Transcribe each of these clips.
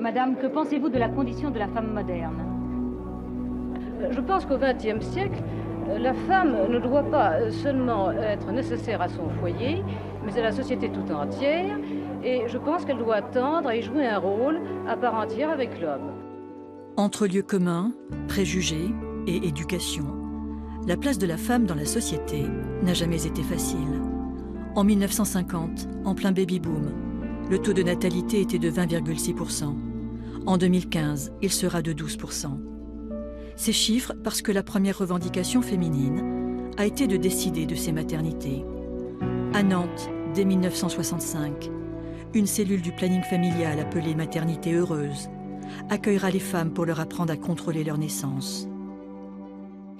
Madame, que pensez-vous de la condition de la femme moderne? Je pense qu'au XXe siècle, la femme ne doit pas seulement être nécessaire à son foyer, mais à la société tout entière. Et je pense qu'elle doit tendre à y jouer un rôle à part entière avec l'homme. Entre lieux communs, préjugés et éducation, la place de la femme dans la société n'a jamais été facile. En 1950, en plein baby-boom, le taux de natalité était de 20,6%. En 2015, il sera de 12%. Ces chiffres parce que la première revendication féminine a été de décider de ces maternités. À Nantes, dès 1965, une cellule du planning familial appelée Maternité Heureuse accueillera les femmes pour leur apprendre à contrôler leur naissance.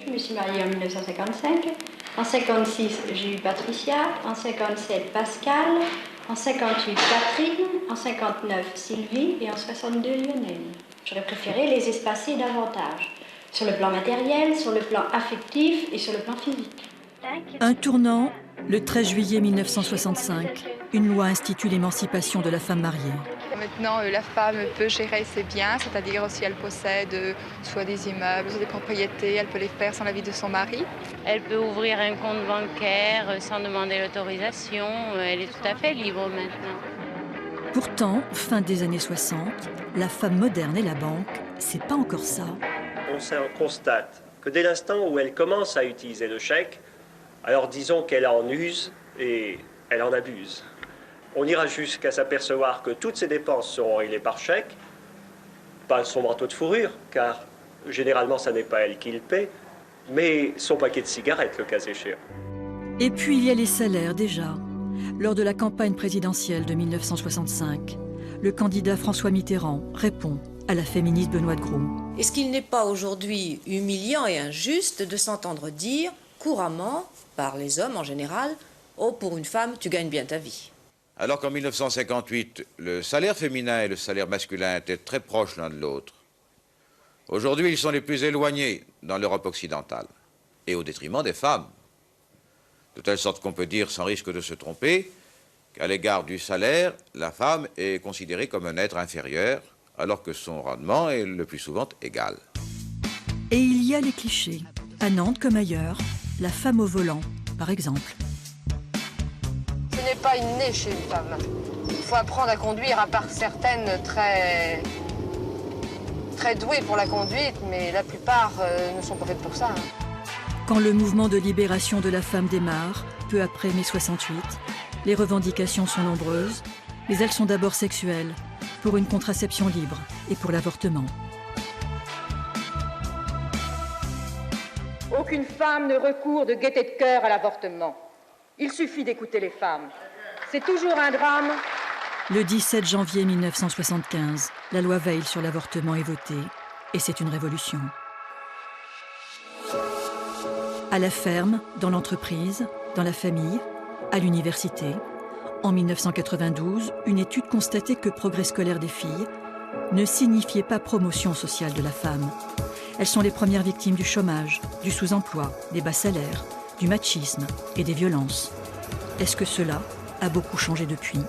Je me suis mariée en 1955. En 1956, j'ai eu Patricia. En 1957, Pascal. En 1958, Catherine. En 1959, Sylvie. Et en 1962, Lionel. J'aurais préféré les espacer davantage, sur le plan matériel, sur le plan affectif et sur le plan physique. Un tournant, le 13 juillet 1965, une loi institue l'émancipation de la femme mariée. Maintenant, la femme peut gérer ses biens, c'est-à-dire si elle possède soit des immeubles, soit des propriétés, elle peut les faire sans l'avis de son mari. Elle peut ouvrir un compte bancaire sans demander l'autorisation. Elle est tout à fait libre maintenant. Pourtant, fin des années 60, la femme moderne et la banque, c'est pas encore ça. On constate que dès l'instant où elle commence à utiliser le chèque, alors disons qu'elle en use et elle en abuse. On ira jusqu'à s'apercevoir que toutes ses dépenses seront réglées par chèque, pas son manteau de fourrure, car généralement ça n'est pas elle qui le paie, mais son paquet de cigarettes, le cas échéant. Et puis il y a les salaires déjà. Lors de la campagne présidentielle de 1965, le candidat François Mitterrand répond à la féministe Benoît de Groux. Est-ce qu'il n'est pas aujourd'hui humiliant et injuste de s'entendre dire couramment, par les hommes en général, « Oh, pour une femme, tu gagnes bien ta vie ». Alors qu'en 1958, le salaire féminin et le salaire masculin étaient très proches l'un de l'autre. Aujourd'hui, ils sont les plus éloignés dans l'Europe occidentale, et au détriment des femmes. De telle sorte qu'on peut dire, sans risque de se tromper, qu'à l'égard du salaire, la femme est considérée comme un être inférieur, alors que son rendement est le plus souvent égal. Et il y a les clichés. À Nantes comme ailleurs, la femme au volant, par exemple. Ce n'est pas inné chez une femme. Il faut apprendre à conduire, à part certaines très douées pour la conduite, mais la plupart ne sont pas faites pour ça. Quand le mouvement de libération de la femme démarre, peu après mai 68, les revendications sont nombreuses, mais elles sont d'abord sexuelles, pour une contraception libre et pour l'avortement. Aucune femme ne recourt de gaieté de cœur à l'avortement. Il suffit d'écouter les femmes. C'est toujours un drame. Le 17 janvier 1975, la loi Veil sur l'avortement est votée, et c'est une révolution. À la ferme, dans l'entreprise, dans la famille, à l'université, en 1992, une étude constatait que progrès scolaire des filles ne signifiait pas promotion sociale de la femme. Elles sont les premières victimes du chômage, du sous-emploi, des bas salaires, du machisme et des violences. Est-ce que cela a beaucoup changé depuis ?